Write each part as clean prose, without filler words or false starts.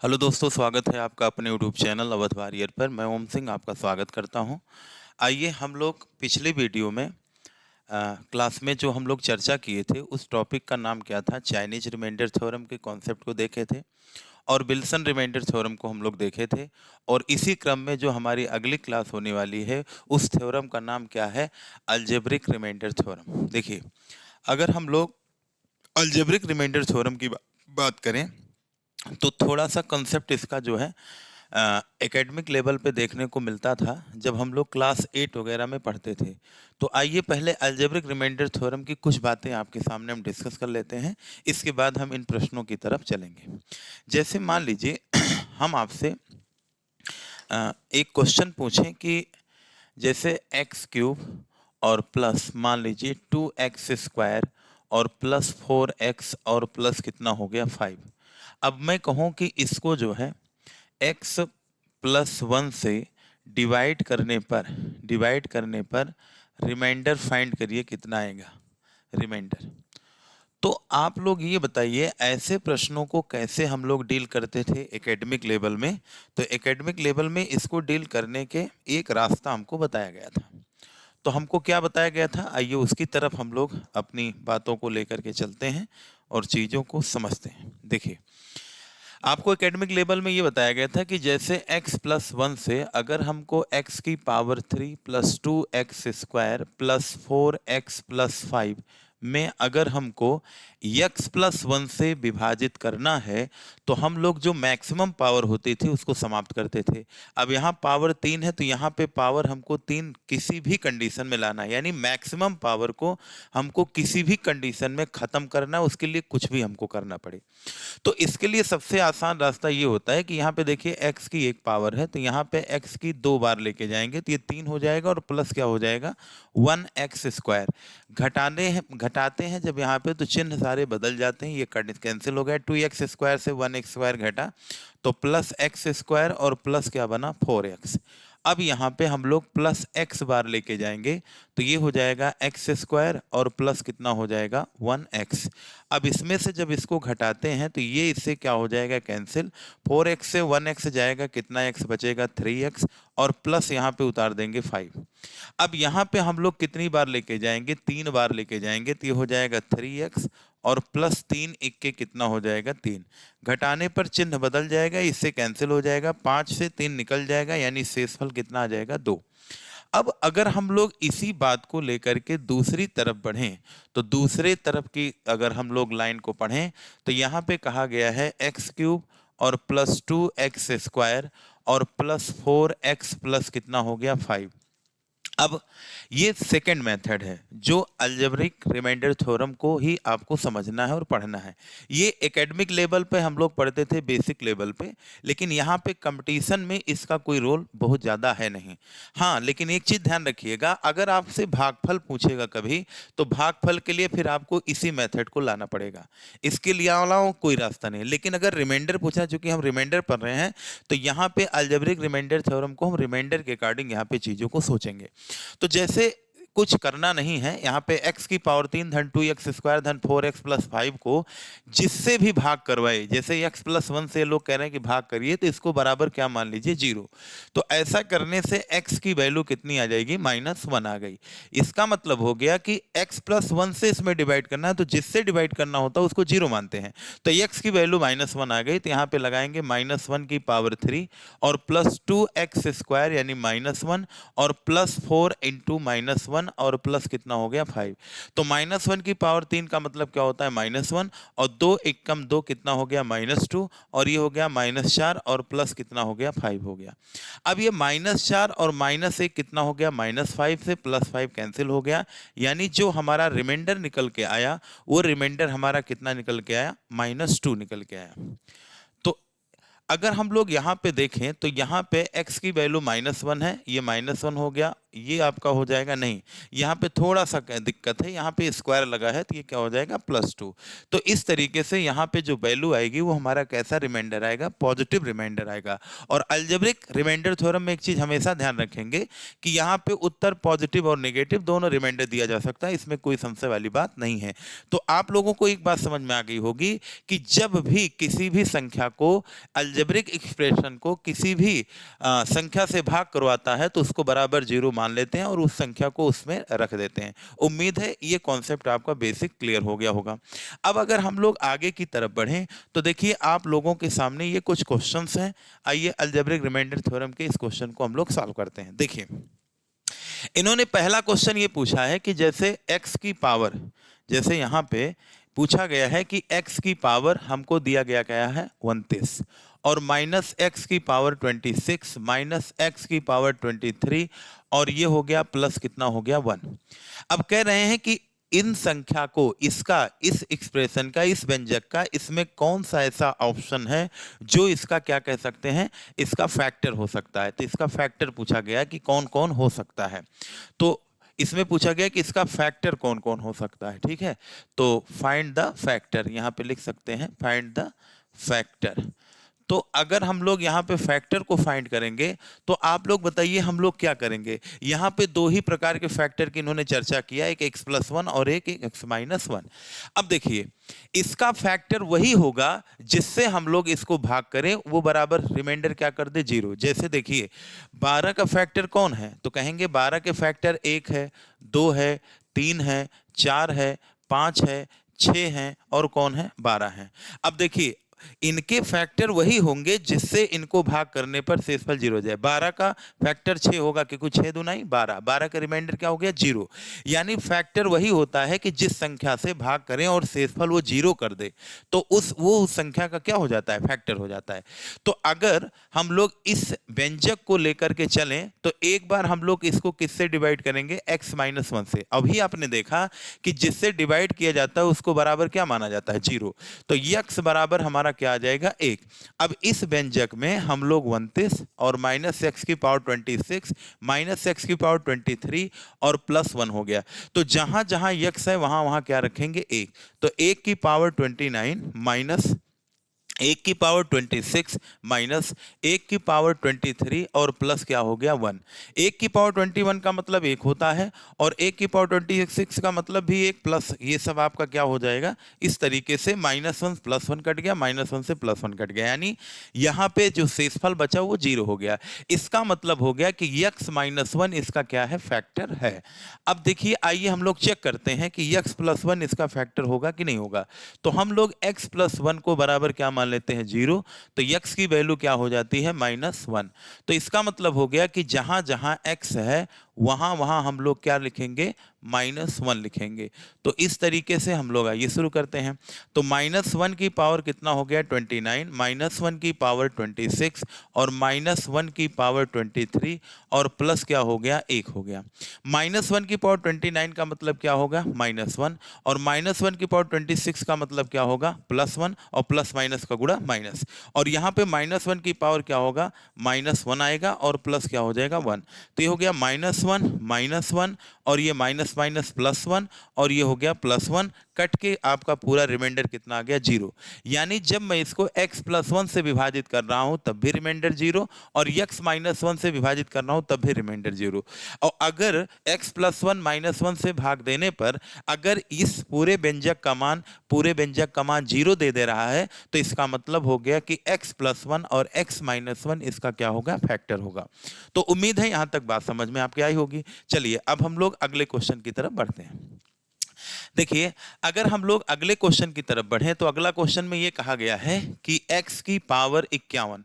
Hello दोस्तों, स्वागत है आपका अपने यूट्यूब चैनल अवध वारियर पर। मैं ओम सिंह आपका स्वागत करता हूं। आइए हम लोग पिछले वीडियो में क्लास में जो हम लोग चर्चा किए थे उस टॉपिक का नाम क्या था, चाइनीज रिमाइंडर थ्योरम के कॉन्सेप्ट को देखे थे और विल्सन रिमाइंडर थ्योरम को हम लोग देखे थे। और इसी क्रम में जो हमारी अगली क्लास होने वाली है उस थ्योरम का नाम क्या है, अलजेब्रिक रिमाइंडर थ्योरम। देखिए, अगर हम लोग अलजेब्रिक रिमाइंडर थ्योरम की बात करें तो थोड़ा सा कंसेप्ट इसका जो है एकेडमिक लेवल पे देखने को मिलता था जब हम लोग क्लास 8 वगैरह में पढ़ते थे। तो आइए पहले अलजेब्रिक रिमाइंडर थ्योरम की कुछ बातें आपके सामने हम डिस्कस कर लेते हैं, इसके बाद हम इन प्रश्नों की तरफ चलेंगे। जैसे मान लीजिए हम आपसे एक क्वेश्चन पूछें कि जैसे एक्स क्यूब और प्लस मान लीजिए 2x² और प्लस 4x और प्लस कितना हो गया 5। अब मैं कहूँ कि इसको जो है x प्लस 1 से डिवाइड करने पर रिमाइंडर फाइंड करिए कितना आएगा रिमाइंडर। तो आप लोग ये बताइए, ऐसे प्रश्नों को कैसे हम लोग डील करते थे एकेडमिक लेवल में। तो एकेडमिक लेवल में इसको डील करने के एक रास्ता हमको बताया गया था। तो हमको क्या बताया गया था, आइए उसकी तरफ हम लोग अपनी बातों को लेकर के चलते हैं और चीज़ों को समझते हैं। देखिए, आपको एकेडमिक लेवल में ये बताया गया था कि जैसे x प्लस 1 से अगर हमको x की power 3 plus 2x² plus 4x plus 5 में अगर हमको x प्लस 1 से विभाजित करना है तो हम लोग जो मैक्सिमम पावर होती थी उसको समाप्त करते थे। अब यहाँ पावर 3 है तो यहाँ पे पावर हमको 3 किसी भी कंडीशन में लाना है, यानी मैक्सिमम पावर को हमको किसी भी कंडीशन में ख़त्म करना है, उसके लिए कुछ भी हमको करना पड़े। तो इसके लिए सबसे आसान रास्ता ये होता है कि यहाँ पे देखिए x की एक पावर है तो यहाँ पे x की 2 बार लेके जाएंगे तो ये 3 हो जाएगा और प्लस क्या हो जाएगा 1x²। घटाते हैं जब यहाँ पे तो चिन्ह सारे बदल जाते हैं, ये कैंसिल हो गया। 2x² से 1x² घटा तो प्लस x² और प्लस क्या बना 4x। अब यहाँ पे हम लोग प्लस x बार लेके जाएंगे तो ये हो जाएगा x² और प्लस कितना हो जाएगा 1x। अब इसमें से जब इसको घटाते हैं तो ये इससे क्या हो जाएगा कैंसिल। 4x से 1x जाएगा, कितना x बचेगा 3x और प्लस यहाँ पे उतार देंगे 5। अब यहाँ पे हम लोग कितनी बार लेके जाएंगे, 3 बार लेके जाएंगे तो ये हो जाएगा 3x और प्लस 3 इक्के कितना हो जाएगा 3। घटाने पर चिन्ह बदल जाएगा, इससे कैंसिल हो जाएगा, 5 से 3 निकल जाएगा, यानी शेषफल कितना आ जाएगा 2। अब अगर हम लोग इसी बात को लेकर के दूसरी तरफ बढ़ें तो दूसरे तरफ की अगर हम लोग लाइन को पढ़ें तो यहाँ पे कहा गया है x³ और प्लस 2x² और प्लस 4x प्लस कितना हो गया 5। अब ये सेकंड मेथड है जो अलजेब्रिक रिमाइंडर थ्योरम को ही आपको समझना है और पढ़ना है। ये एकेडमिक लेवल पे हम लोग पढ़ते थे, बेसिक लेवल पे, लेकिन यहाँ पे कंपटीशन में इसका कोई रोल बहुत ज़्यादा है नहीं। हाँ, लेकिन एक चीज़ ध्यान रखिएगा, अगर आपसे भागफल पूछेगा कभी तो भागफल के लिए फिर आपको इसी मेथड को लाना पड़ेगा, इसके लिए अलावा कोई रास्ता नहीं। लेकिन अगर रिमाइंडर पूछा, चूंकि हम रिमाइंडर पढ़ रहे हैं तो यहाँ पे अलजेब्रिक रिमाइंडर थ्योरम को हम रिमाइंडर के अकॉर्डिंग यहाँ पे चीज़ों को सोचेंगे। तो जैसे कुछ करना नहीं है, यहाँ पे x की पावर 3 धन 2x² धन 4x प्लस 5 को जिससे भी भाग करवाए, जैसे x प्लस 1 से लोग कह रहे हैं कि भाग करिए तो इसको बराबर क्या मान लीजिए 0। तो ऐसा करने से x की वैल्यू कितनी आ जाएगी -1 आ गई। इसका मतलब हो गया कि x प्लस 1 से इसमें डिवाइड करना है तो जिससे डिवाइड करना होता है उसको 0 मानते हैं। तो x की वैल्यू -1 आ गई तो यहाँ पे लगाएंगे -1 की पावर 3 और प्लस 2x² यानी -1 और प्लस 4 इंटू -1 और प्लस कितना हो गया 5। तो -1 की पावर 3 का मतलब क्या होता है -1 और 2 एकम 2 कितना हो गया -2 और ये हो गया -4 और प्लस कितना हो गया 5 हो गया। अब ये -4 और -1 कितना हो गया -5 से +5 कैंसिल हो गया, यानी जो हमारा रिमाइंडर निकल के आया वो रिमाइंडर हमारा कितना निकल के आया -2 निकल के आया। तो अगर हम लोग यहाँ पे देखें तो यहाँ पे x की वैल्यू -1 है, ये -1 हो गया, ये आपका हो जाएगा नहीं, यहाँ पे थोड़ा सा दिक्कत है, यहाँ पे स्क्वायर लगा है तो ये क्या हो जाएगा +2। तो इस तरीके से यहाँ पे जो वैल्यू आएगी वो हमारा कैसा रिमाइंडर आएगा, पॉजिटिव रिमाइंडर आएगा। और अलजेब्रिक रिमाइंडर थ्योरम में एक चीज हमेशा ध्यान रखेंगे कि यहाँ पे उत्तर पॉजिटिव और नेगेटिव दोनों रिमाइंडर दिया जा सकता है, इसमें कोई संशय वाली बात नहीं है। तो आप लोगों को एक बात समझ में आ गई होगी कि जब भी किसी भी संख्या को, अलजेब्रिक एक्सप्रेशन को किसी भी संख्या से भाग करवाता है तो उसको बराबर 0 मान लेते हैं और उस संख्या को उसमें रख देते हैं। उम्मीद है ये कॉन्सेप्ट आपका बेसिक क्लियर हो गया होगा। अब अगर हम लोग आगे की तरफ बढ़ें तो देखिए आप लोगों के सामने ये कुछ क्वेश्चंस हैं। आइए अलजेब्रिक रिमाइंडर थ्योरम के इस क्वेश्चन को हम लोग सॉल्व करते हैं। देखिए इन्होंने पहला क्वेश्चन ये पूछा है कि जैसे x की पावर, जैसे यहाँ पे पूछा गया है कि x की पावर हमको दिया गया है 29 और -x की पावर 26 -x की पावर 23 और ये हो गया प्लस कितना हो गया 1। अब कह रहे हैं कि इन संख्या को, इसका, इस एक्सप्रेशन का, इस व्यंजक का, इसमें कौन सा ऐसा ऑप्शन है जो इसका क्या कह सकते हैं, इसका फैक्टर हो सकता है। तो इसका फैक्टर पूछा गया कि कौन कौन हो सकता है। तो इसमें पूछा गया कि इसका फैक्टर कौन कौन हो सकता है। ठीक है, तो फाइंड द फैक्टर, यहां पे लिख सकते हैं फाइंड द फैक्टर। तो अगर हम लोग यहाँ पे फैक्टर को फाइंड करेंगे तो आप लोग बताइए हम लोग क्या करेंगे। यहाँ पे दो ही प्रकार के फैक्टर की इन्होंने चर्चा किया, एक x+1 और एक x-1। अब देखिए इसका फैक्टर वही होगा जिससे हम लोग इसको भाग करें, वो बराबर रिमाइंडर क्या कर दे 0। जैसे देखिए 12 का फैक्टर कौन है, तो कहेंगे 12 के फैक्टर 1 है, 2 है, 3 है, 4 है, 5 है, 6 है और कौन है 12 है। अब देखिए इनके फैक्टर वही होंगे जिससे इनको भाग करने पर शेषफल 0 हो जाए। 12 का फैक्टर 6 होगा क्योंकि 6 दूना 12, 12 का रिमाइंडर क्या हो गया 0। यानी फैक्टर वही होता है कि जिस संख्या से भाग करें और शेषफल वो 0 कर दे तो वो संख्या का क्या हो जाता है, फैक्टर हो जाता है। तो अगर हम लोग इस व्यंजक को लेकर के चलें तो एक बार हम लोग इसको किससे डिवाइड करेंगे, x-1 से। अभी आपने देखा कि जिससे डिवाइड किया जाता है उसको बराबर क्या माना जाता है 0। तो x बराबर हमारा क्या आ जाएगा 1। अब इस व्यंजक में हम लोग 29 और -x की पावर 26 -x की पावर 23 और +1 हो गया। तो जहां जहां x है वहां वहां क्या रखेंगे 1। तो 1 की पावर 29 माइनस 1 की पावर 26 माइनस 1 की पावर 23 और प्लस क्या हो गया 1। 1 की पावर 21 का मतलब 1 होता है और 1 की पावर 26 का मतलब भी 1 प्लस, ये सब आपका क्या हो जाएगा इस तरीके से -1 +1 कट गया, -1 से +1 कट गया, यानी यहाँ पे जो शेषफल बचा वो 0 हो गया। इसका मतलब हो गया कि x-1 इसका क्या है, फैक्टर है। अब देखिए आइए हम लोग चेक करते हैं कि x+1 इसका फैक्टर होगा कि नहीं होगा। तो हम लोग x+1 को बराबर क्या मान लेते हैं 0। तो x की वैल्यू क्या हो जाती है -1। तो इसका मतलब हो गया कि जहां जहां x है वहां वहां हम लोग क्या लिखेंगे, -1 लिखेंगे। तो इस तरीके से हम लोग आइए शुरू करते हैं। तो -1 की पावर कितना हो गया 29, -1 की पावर 26 और -1 की पावर 23 और प्लस क्या हो गया 1 हो गया। -1 की पावर 29 का मतलब क्या होगा -1 और -1 की पावर 26 का मतलब क्या होगा +1 और प्लस माइनस का गुणा माइनस। और यहाँ पे -1 की पावर क्या होगा -1 आएगा और प्लस क्या हो जाएगा 1। तो ये हो गया -1 और ये माइनस माइनस +1 और ये हो गया +1 कट के आपका पूरा रिमाइंडर कितना आ गया 0। यानी जब मैं इसको x+1 से विभाजित कर रहा हूं तब भी रिमाइंडर 0 और x-1 से विभाजित कर रहा हूं तब भी रिमाइंडर 0। और अगर x+1 -1 से भाग देने पर अगर इस पूरे व्यंजक का मान 0 दे रहा है तो इसका मतलब हो गया कि x+1 और x-1 इसका क्या होगा, फैक्टर होगा। तो उम्मीद है यहां तक बात समझ में आपके आई होगी। चलिए अब हम लोग अगले क्वेश्चन की तरफ बढ़ते हैं। देखिए अगर हम लोग अगले क्वेश्चन की तरफ बढ़े तो अगला क्वेश्चन में ये कहा गया है कि x की पावर 51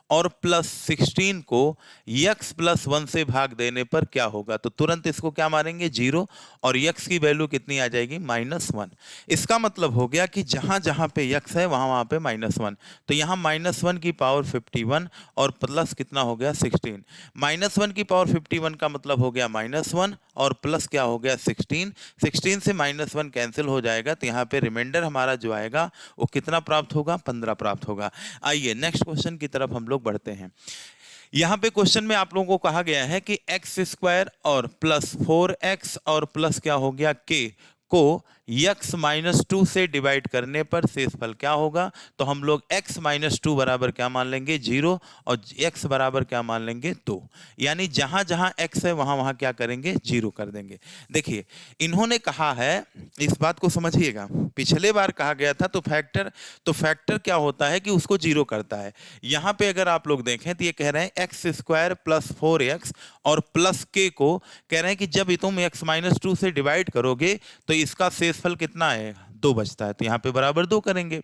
और +16 को x+1 से भाग देने पर क्या होगा। तो तुरंत इसको क्या मारेंगे 0 और x की वैल्यू कितनी आ जाएगी -1। इसका मतलब हो गया कि जहां जहां पे x है वहां वहां पे -1। तो यहाँ -1 की पावर 51 और प्लस कितना हो गया 16। -1 की पावर 51 का मतलब हो गया -1 और प्लस क्या हो गया 16। 16 से -1 कैंसिल हो जाएगा तो यहाँ पे रिमाइंडर हमारा जो आएगा वो कितना प्राप्त होगा, 15 प्राप्त होगा। आइए नेक्स्ट क्वेश्चन की तरफ हम लोग बढ़ते हैं। यहाँ पे क्वेश्चन में आप लोगों को कहा गया है कि एक्स स्क्वायर और प्लस 4x और प्लस क्या हो गया k को x माइनस 2 से डिवाइड करने पर शेषफल क्या होगा। तो हम लोग x माइनस 2 बराबर क्या मान लेंगे 0 और x बराबर क्या मान लेंगे 2, यानी जहां जहां x है वहां वहां क्या करेंगे 0 कर देंगे। देखिए इन्होंने कहा है, इस बात को समझिएगा, पिछले बार कहा गया था तो फैक्टर क्या होता है कि उसको 0 करता है। यहां पे अगर आप लोग देखें तो ये कह रहे हैं एक्स स्क्वायर प्लस 4x और प्लस k को कह रहे हैं कि जब तुम x माइनस 2 से डिवाइड करोगे तो इसका शेषफल कितना आएगा 2 बचता है, तो यहाँ पे बराबर 2 करेंगे।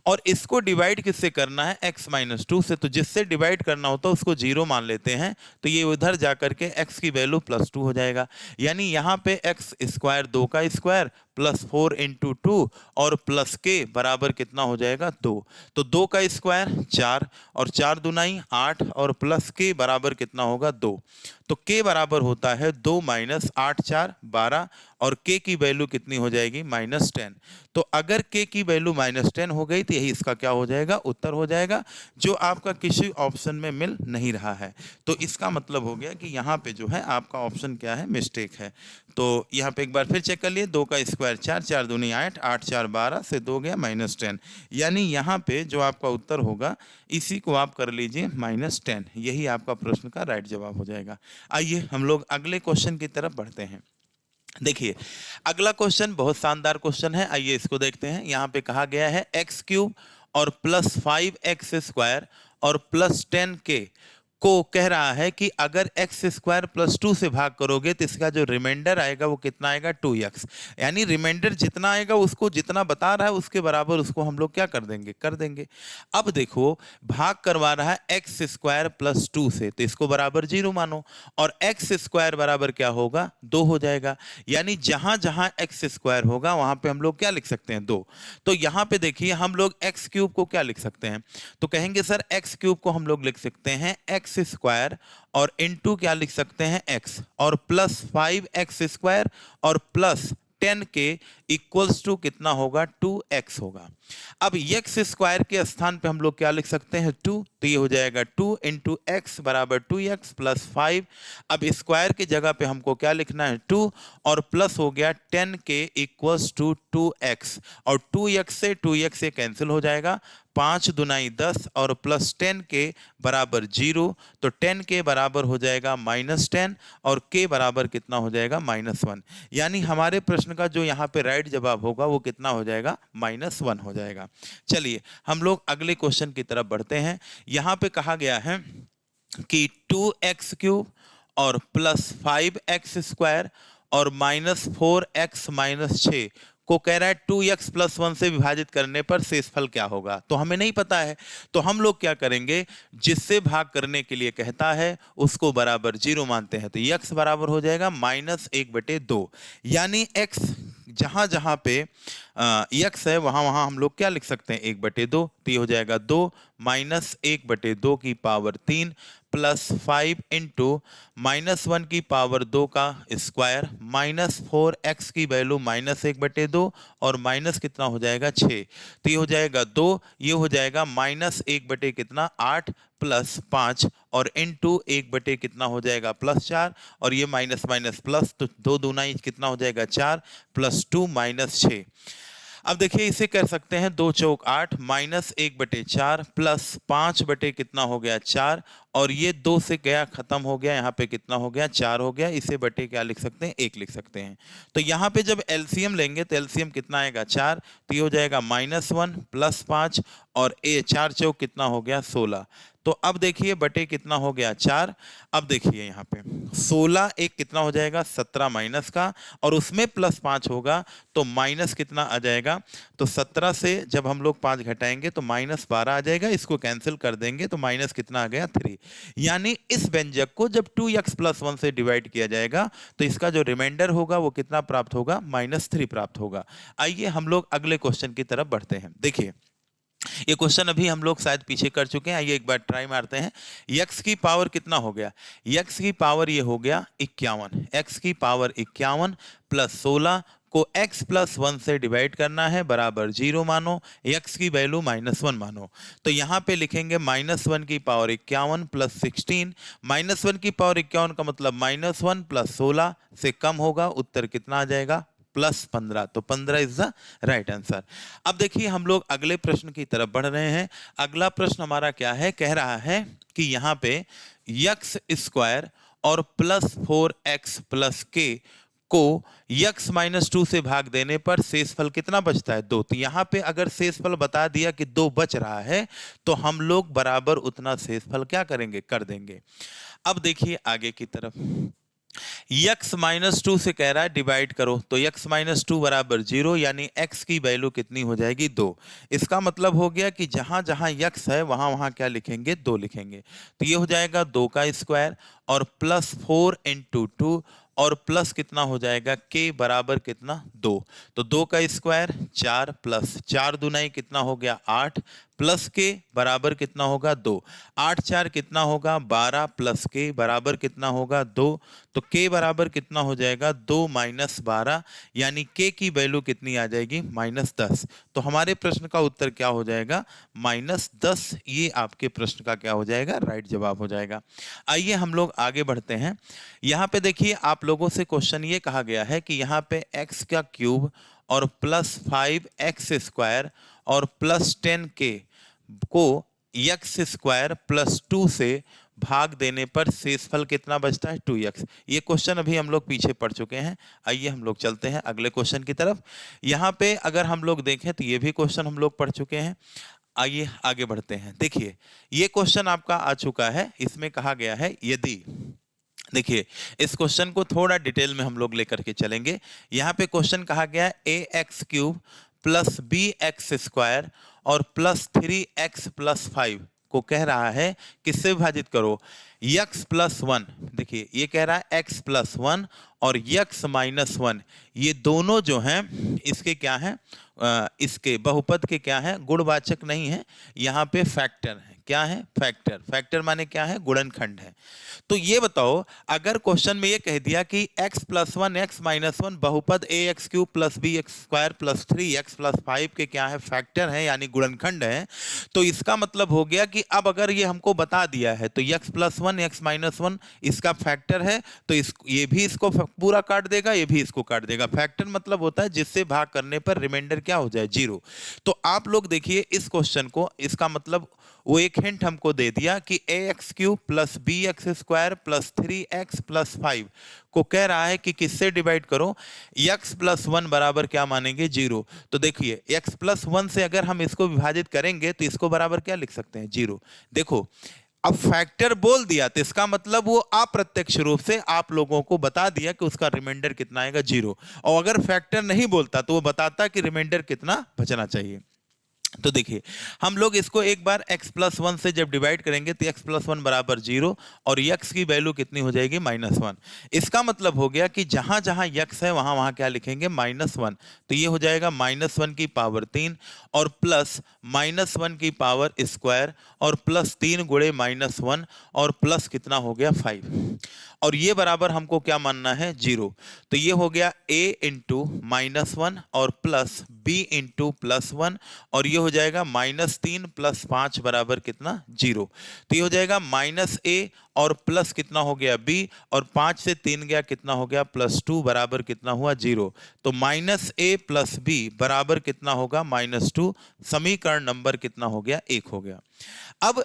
और इसको डिवाइड किससे करना है x माइनस 2 से, तो जिससे डिवाइड करना होता है उसको 0 मान लेते हैं, तो ये उधर जाकर के x की वैल्यू प्लस 2 हो जाएगा। यानी यहाँ पे x स्क्वायर 2 का स्क्वायर प्लस 4 इंटू 2 और प्लस k बराबर कितना हो जाएगा 2। तो 2 का स्क्वायर 4 और 4 दूनाई 8 और प्लस k बराबर कितना होगा 2। तो k बराबर होता है 2 माइनस 8 4 12 और k की वैल्यू कितनी हो जाएगी -10। तो अगर k की वैल्यू -10 हो गई तो यही इसका क्या हो जाएगा उत्तर हो जाएगा, जो आपका किसी ऑप्शन में मिल नहीं रहा है। तो इसका मतलब हो गया कि यहाँ पे जो है आपका ऑप्शन क्या है मिस्टेक है। तो यहाँ पे एक बार फिर चेक कर लिए, 2 का स्क्वायर 4 4 दूनी 8 8 4 12 से 2 गया -10, यानी यहाँ पे जो आपका उत्तर होगा इसी को आप कर लीजिए -10, यही आपका प्रश्न का राइट जवाब हो जाएगा। आइए हम लोग अगले क्वेश्चन की तरफ बढ़ते हैं। देखिए अगला क्वेश्चन बहुत शानदार क्वेश्चन है, आइए इसको देखते हैं। यहाँ पे कहा गया है एक्स क्यूब और प्लस 5x स्क्वायर और प्लस 10k को कह रहा है कि अगर एक्स स्क्वायर प्लस 2 से भाग करोगे तो इसका जो रिमाइंडर आएगा वो कितना आएगा 2x, यानी रिमाइंडर जितना आएगा उसको जितना बता रहा है उसके बराबर उसको हम लोग क्या कर देंगे। अब देखो भाग करवा रहा है एक्स स्क्वायर प्लस 2 से, तो इसको बराबर 0 मानो और एक्स स्क्वायर बराबर क्या होगा 2 हो जाएगा। यानी जहां जहां एक्स स्क्वायर होगा वहां पे हम लोग क्या लिख सकते हैं 2। तो यहां पे देखिए हम लोग एक्स क्यूब को क्या लिख सकते हैं, तो कहेंगे सर एक्स क्यूब को हम लोग लिख सकते हैं एक्स स्क्वायर और इनटू क्या लिख सकते हैं x और प्लस 5x स्क्वायर और प्लस 10k इक्वल्स टू कितना होगा 2x होगा। अब x स्क्वायर के स्थान पे हम लोग क्या लिख सकते हैं 2, तो ये हो जाएगा 2 इंटू एक्स बराबर 2x प्लस 5। अब स्क्वायर की जगह पे हमको क्या लिखना है 2 और प्लस हो गया 10k इक्वल्स टू 2x और 2x से 2x से कैंसिल हो जाएगा, 5 दुनाई 10 और प्लस 10k बराबर 0, तो 10k बराबर हो जाएगा -10 और k बराबर कितना हो जाएगा -1। यानी हमारे प्रश्न का जो यहाँ पे राइट जवाब होगा वो कितना हो जाएगा -1 हो जाएगा। चलिए हम लोग अगले क्वेश्चन की तरफ बढ़ते हैं। यहाँ पे कहा गया है कि 2x क्यूब और प्लस 5x स्क्वायर और -4x -6 को कह रहा है 2x प्लस 1 से विभाजित करने पर शेषफल क्या होगा। तो हमें नहीं पता है, तो हम लोग क्या करेंगे जिससे भाग करने के लिए कहता है उसको बराबर 0 मानते हैं, तो x बराबर हो जाएगा -1/2। यानी x जहां जहां पे x है वहां वहां हम लोग क्या लिख सकते हैं 1/2, तो ये हो जाएगा 2 -1/2 की पावर 3 प्लस 5 इंटू -1 की पावर 2 का स्क्वायर -4x की वैल्यू -1/2 और माइनस कितना हो जाएगा 6, तो ये हो जाएगा 2, ये हो जाएगा -1 कितना 8 प्लस 5 और इंटू 1 कितना हो जाएगा +4 और ये माइनस माइनस प्लस, तो 2 दूना कितना हो जाएगा 4 प्लस 2 -6। अब देखिए इसे कर सकते हैं 2 चौक 8 -1/4 प्लस 5 बटे कितना हो गया 4 और ये 2 से गया खत्म हो गया, यहाँ पे कितना हो गया 4 हो गया, इसे बटे क्या लिख सकते हैं 1 लिख सकते हैं। तो यहाँ पे जब एलसीएम लेंगे तो एलसीएम कितना आएगा 4, तो ये हो जाएगा -1 प्लस 5 और 4 चौक कितना हो गया 16। तो अब देखिए बटे कितना हो गया 4। अब देखिए यहाँ पे 16 एक कितना हो जाएगा 17 माइनस का और उसमें प्लस 5 होगा तो माइनस कितना आ जाएगा, तो 17 से जब हम लोग 5 घटाएंगे तो -12 आ जाएगा, इसको कैंसिल कर देंगे तो माइनस कितना आ गया 3। यानी इस व्यंजक को जब 2x प्लस 1 से डिवाइड किया जाएगा तो इसका जो रिमाइंडर होगा वो कितना प्राप्त होगा -3 प्राप्त होगा। आइए हम लोग अगले क्वेश्चन की तरफ बढ़ते हैं। देखिए ये क्वेश्चन अभी हम लोग शायद पीछे कर चुके हैं, आइए एक बार ट्राई मारते हैं। x की पावर कितना हो गया, x की पावर ये हो गया 51, x की पावर 51 प्लस 16 को x प्लस 1 से डिवाइड करना है, बराबर 0 मानो, x की वैल्यू -1 मानो। तो यहाँ पे लिखेंगे -1 की पावर 51 प्लस 16, -1 की पावर 51 का मतलब -1 प्लस 16 से कम होगा, उत्तर कितना आ जाएगा +15। तो 15 इज द राइट आंसर। अब देखिए हम लोग अगले प्रश्न की तरफ बढ़ रहे हैं। अगला प्रश्न हमारा क्या है, कह रहा है कि यहाँ पे x स्क्वायर और +4x प्लस k को x -2 से भाग देने पर शेषफल कितना बचता है 2। तो यहाँ पे अगर शेषफल बता दिया कि 2 बच रहा है तो हम लोग बराबर उतना शेषफल क्या करेंगे, कर देंगे। अब देखिए आगे की तरफ x -2 से कह रहा है डिवाइड करो, तो x -2 बराबर 0, यानी x की वैल्यू कितनी हो जाएगी 2। इसका मतलब हो गया कि जहां जहां x है वहां वहां क्या लिखेंगे 2 लिखेंगे। तो ये हो जाएगा 2 का स्क्वायर और +4 × 2 और प्लस कितना हो जाएगा k बराबर कितना 2। तो 2 का स्क्वायर 4 प्लस 4 दूनाई कितना हो गया 8 प्लस k बराबर कितना होगा 2। 8 4 कितना होगा 12 प्लस k बराबर कितना होगा 2। तो k बराबर कितना हो जाएगा 2 - 12, यानी k की वैल्यू कितनी आ जाएगी -10। तो हमारे प्रश्न का उत्तर क्या हो जाएगा -10। ये आपके प्रश्न का क्या हो जाएगा, राइट जवाब हो जाएगा। आइए हम लोग आगे बढ़ते हैं। यहाँ पे देखिए आप लोगों से क्वेश्चन ये कहा गया है कि यहाँ पे x का क्यूब और +5x² और +10k को x स्क्वायर प्लस 2 से भाग देने पर शेषफल कितना बचता है 2x। ये क्वेश्चन अभी हम लोग पीछे पढ़ चुके हैं। आइए हम लोग चलते हैं अगले क्वेश्चन की तरफ। यहाँ पे अगर हम लोग देखें तो ये भी क्वेश्चन हम लोग पढ़ चुके हैं। आइए आगे बढ़ते हैं। देखिए ये क्वेश्चन आपका आ चुका है। इसमें कहा गया है यदि, देखिए इस क्वेश्चन को थोड़ा डिटेल में हम लोग लेकर के चलेंगे। यहाँ पे क्वेश्चन कहा गया है ax³ + bx² और +3x + 5 को कह रहा है किससे विभाजित करो x + 1। देखिए ये कह रहा है x + 1 और x - 1, ये दोनों जो हैं इसके क्या हैं, इसके बहुपद के क्या हैं, गुणवाचक नहीं है, यहाँ पे फैक्टर है। क्या है, फैक्टर। फैक्टर माने क्या है, गुणनखंड है। तो ये बताओ अगर क्वेश्चन में ये कह दिया कि x + 1 x - 1 बहुपद ax³ + bx² + 3x + 5 के क्या है, फैक्टर है, यानी गुणनखंड है, तो इसका मतलब हो गया कि अब अगर ये हमको बता दिया है तो x + 1 x - 1 इसका फैक्टर है, तो ये भी इसको पूरा काट देगा, ये भी इसको काट देगा। फैक्टर मतलब होता है जिससे भाग करने पर रिमाइंडर क्या हो जाए 0। तो आप लोग देखिए इस क्वेश्चन को, इसका मतलब वो एक हिंट हमको दे दिया कि ax³ + bx² + 3x + 5 को कह रहा है कि किससे डिवाइड करो, x + 1 बराबर क्या मानेंगे 0। तो देखिए x + 1 से अगर हम इसको विभाजित करेंगे तो इसको बराबर क्या लिख सकते हैं 0। देखो अब फैक्टर बोल दिया तो इसका मतलब वो अप्रत्यक्ष रूप से आप लोगों को बता दिया कि उसका रिमाइंडर कितना आएगा 0। और अगर फैक्टर नहीं बोलता तो वो बताता कि रिमाइंडर कितना बचना चाहिए। तो देखिए हम लोग इसको एक बार x + 1 से जब डिवाइड करेंगे तो x + 1 बराबर 0 और x की वैल्यू कितनी हो जाएगी -1। इसका मतलब हो गया कि जहां जहां x है वहां वहां क्या लिखेंगे -1। तो ये हो जाएगा -1 की पावर 3 और प्लस -1 की पावर स्क्वायर और +3 गुणे -1 और प्लस कितना हो गया 5, और ये बराबर हमको क्या मानना है 0। तो ये हो गया a × -1 और प्लस b × +1 और ये हो जाएगा -3 + 5 बराबर कितना 0। तो ये हो जाएगा -a और प्लस कितना हो गया b और 5 से 3 गया कितना हो गया +2 बराबर कितना हुआ 0। तो -a + b बराबर कितना होगा -2। समीकरण नंबर कितना हो गया 1 हो गया। अब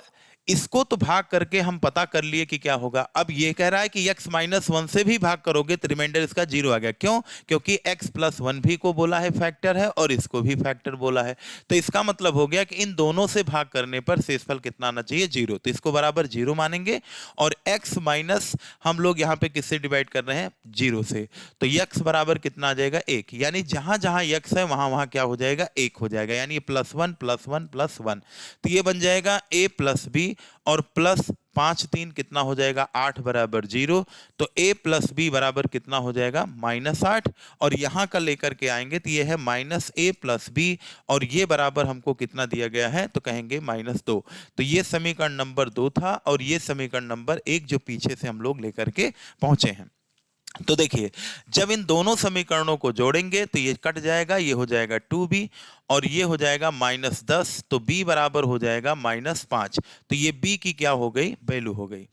इसको तो भाग करके हम पता कर लिए कि क्या होगा। अब ये कह रहा है कि x - 1 से भी भाग करोगे तो रिमाइंडर इसका 0 आ गया। क्यों? क्योंकि x + 1 भी को बोला है फैक्टर है और इसको भी फैक्टर बोला है। तो इसका मतलब हो गया कि इन दोनों से भाग करने पर शेषफल कितना आना चाहिए 0। तो इसको बराबर 0 मानेंगे और x माइनस हम लोग यहाँ पे किससे डिवाइड कर रहे हैं 0 से। तो x बराबर कितना आ जाएगा 1, यानी जहां जहां x है वहां वहां क्या हो जाएगा 1 हो जाएगा, यानी +1 +1 +1। तो ये बन जाएगा a + b और प्लस 5 3 कितना हो जाएगा 8 बराबर 0। तो a + b बराबर कितना हो जाएगा -8 और यहां का लेकर के आएंगे तो ये है -a + b और ये बराबर हमको कितना दिया गया है तो कहेंगे -2। तो ये समीकरण नंबर 2 था और ये समीकरण नंबर 1 जो पीछे से हम लोग लेकर के पहुंचे हैं। तो देखिए, जब इन दोनों समीकरणों को जोड़ेंगे तो ये कट जाएगा, ये हो जाएगा 2b और ये हो जाएगा -10, तो b बराबर हो जाएगा -5। तो ये b की क्या हो गई, वैल्यू हो गई।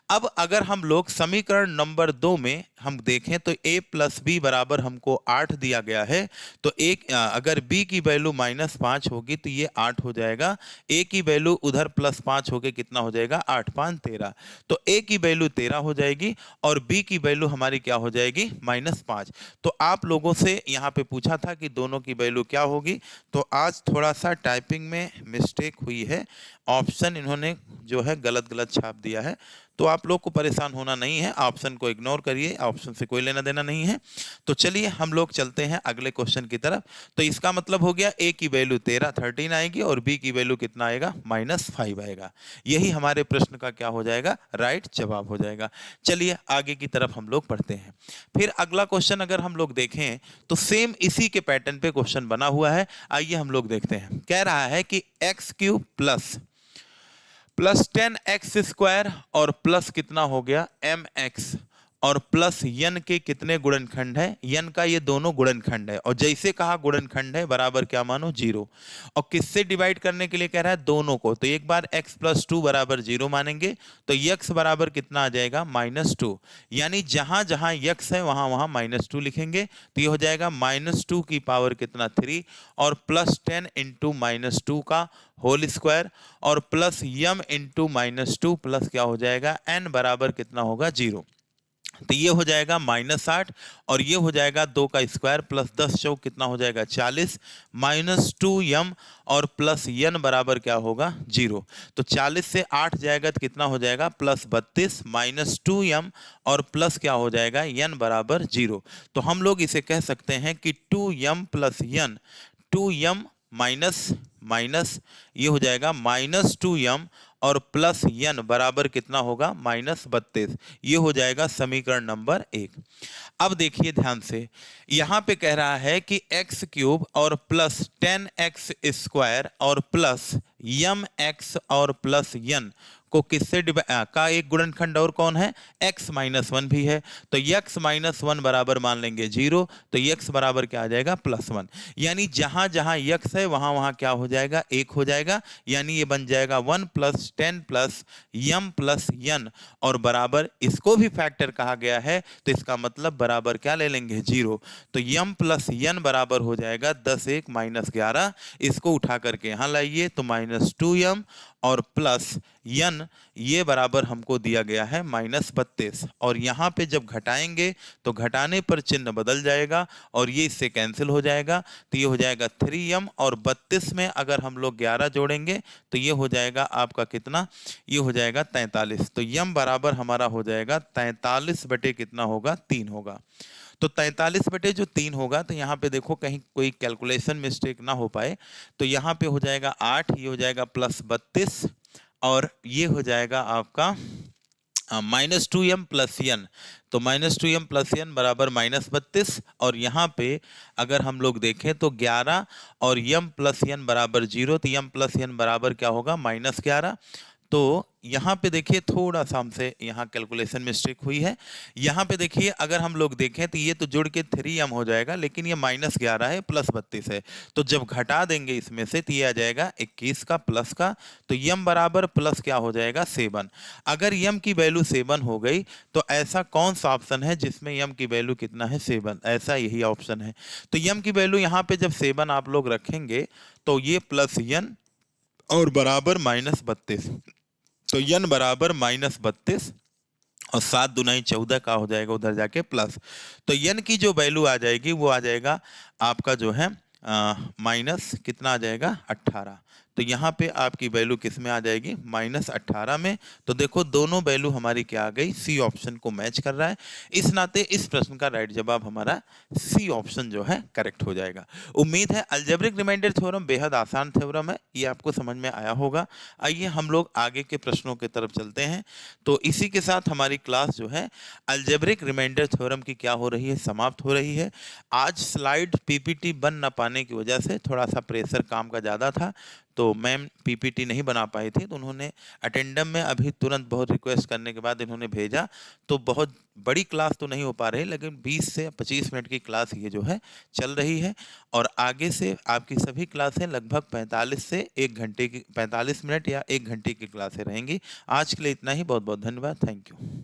अब अगर हम लोग समीकरण नंबर 2 में हम देखें तो a प्लस बी बराबर हमको 8 दिया गया है। तो अगर b की वैल्यू -5 होगी तो ये 8 हो जाएगा। a की वैल्यू उधर +5 होके कितना हो जाएगा, 8 5 13। तो a की वैल्यू 13 हो जाएगी और b की वैल्यू हमारी क्या हो जाएगी, -5। तो आप लोगों से यहाँ पे पूछा था कि दोनों की वैल्यू क्या होगी। तो आज थोड़ा सा टाइपिंग में मिस्टेक हुई है, ऑप्शन इन्होंने जो है गलत गलत छाप दिया है। तो आप लोग को परेशान होना नहीं है, ऑप्शन को इग्नोर करिए, ऑप्शन से कोई लेना देना नहीं है। तो चलिए हम लोग चलते हैं अगले क्वेश्चन की तरफ। तो इसका मतलब हो गया a की वैल्यू 13 आएगी और b की वैल्यू कितना आएगा, -5 आएगा। यही हमारे प्रश्न का क्या हो जाएगा, राइट जवाब हो जाएगा। चलिए आगे की तरफ हम लोग पढ़ते हैं। फिर अगला क्वेश्चन अगर हम लोग देखें तो सेम इसी के पैटर्न पे क्वेश्चन बना हुआ है। आइए हम लोग देखते हैं। कह रहा है कि x³ प्लस 10x² और प्लस कितना हो गया, mx और प्लस n के कितने गुणनखंड है, n का ये दोनों गुणनखंड है। और जैसे कहा गुणनखंड है बराबर क्या मानो, 0। और किससे डिवाइड करने के लिए कह रहा है, दोनों को। तो एक बार x + 2 बराबर 0 मानेंगे तो x बराबर कितना आ जाएगा, -2। यानी जहां जहां x है वहां वहां -2 लिखेंगे। तो ये हो जाएगा -2 की पावर कितना, 3 और +10 × -2 का होल स्क्वायर और प्लस m × -2 प्लस क्या हो जाएगा, n बराबर कितना होगा, 0। तो ये हो जाएगा -8 और ये हो जाएगा 2 का स्क्वायर प्लस 10 चौक कितना हो जाएगा, 40 -2m और प्लस n बराबर क्या होगा, 0। तो 40 से 8 जाएगा तो कितना हो जाएगा, +32 -2m और प्लस क्या हो जाएगा, n बराबर 0। तो हम लोग इसे कह सकते हैं कि 2m + n, 2m minus minus ये हो जाएगा -2m और प्लस n बराबर कितना होगा, -32। ये हो जाएगा समीकरण नंबर 1। अब देखिए ध्यान से, यहां पे कह रहा है कि x³ और प्लस 10x² और प्लस mx और प्लस n को किससे का एक गुणनखंड और कौन है, x - 1 भी है। तो x - 1 बराबर मान लेंगे 0। तो x बराबर क्या आ जाएगा, +1। यानी जहां जहां x है वहां वहां क्या हो जाएगा, 1 हो जाएगा। यानी ये बन जाएगा 1 + 10 + m + n और बराबर, इसको भी फैक्टर कहा गया है तो इसका मतलब बराबर क्या ले लेंगे, 0। तो m + n बराबर हो जाएगा 10 1 -11। इसको उठा करके यहां लाइए तो -2m और प्लस n ये बराबर हमको दिया गया है -32। और यहाँ पे जब घटाएंगे तो घटाने पर चिन्ह बदल जाएगा और ये इससे कैंसिल हो जाएगा। तो ये हो जाएगा 3m और 32 में अगर हम लोग 11 जोड़ेंगे तो ये हो जाएगा आपका कितना, ये हो जाएगा 43। तो m बराबर हमारा हो जाएगा 43 बटे कितना होगा, 3 होगा। तो 43 बटे जो 3 होगा, तो यहाँ पे देखो कहीं कोई कैलकुलेशन मिस्टेक ना हो पाए। तो यहाँ पे हो जाएगा 8, ये हो जाएगा +32 और ये हो जाएगा आपका -2m + n। तो -2m + n बराबर -32 और यहाँ पे अगर हम लोग देखें तो 11 और m + n बराबर 0। तो m + n बराबर क्या होगा, -11। तो यहाँ पे देखिए थोड़ा सा हमसे यहाँ कैलकुलेशन मिस्टेक हुई है। यहाँ पे देखिए अगर हम लोग देखें तो ये तो जुड़ के 3m हो जाएगा, लेकिन ये -11 है +32 है। तो जब घटा देंगे इसमें से तो ये आ जाएगा 21 का प्लस का। तो m बराबर प्लस क्या हो जाएगा, 7। अगर m की वैल्यू 7 हो गई तो ऐसा कौन सा ऑप्शन है जिसमें m की वैल्यू कितना है, 7? ऐसा यही ऑप्शन है। तो m की वैल्यू यहाँ पे जब 7 आप लोग रखेंगे तो ये प्लस n और बराबर -32। तो n बराबर -32 और 7 दूनी 14 का हो जाएगा उधर जाके प्लस। तो n की जो वैल्यू आ जाएगी वो आ जाएगा आपका जो है माइनस कितना आ जाएगा, 18। तो यहाँ पे आपकी वैल्यू किस में आ जाएगी, -18 में। तो देखो दोनों वैल्यू हमारी क्या आ गई, सी ऑप्शन को मैच कर रहा है। इस नाते इस प्रश्न का राइट जवाब हमारा सी ऑप्शन जो है करेक्ट हो जाएगा। उम्मीद है अलजेब्रिक रिमाइंडर थ्योरम बेहद आसान थ्योरम है, ये आपको समझ में आया होगा। आइए हम लोग आगे के प्रश्नों की तरफ चलते हैं। तो इसी के साथ हमारी क्लास जो है अलजेब्रिक रिमाइंडर थ्योरम की क्या हो रही है, समाप्त हो रही है। आज स्लाइड पीपीटी बन ना पाने की वजह से थोड़ा सा प्रेशर काम का ज़्यादा था, तो मैम पीपीटी नहीं बना पाई थी, तो उन्होंने अटेंडम में अभी तुरंत बहुत रिक्वेस्ट करने के बाद इन्होंने भेजा। तो बहुत बड़ी क्लास तो नहीं हो पा रही, लेकिन 20 से 25 मिनट की क्लास ये जो है चल रही है, और आगे से आपकी सभी क्लासें लगभग 45 से 1 घंटे की, 45 मिनट या 1 घंटे की क्लासें रहेंगी। आज के लिए इतना ही। बहुत बहुत धन्यवाद। Thank you.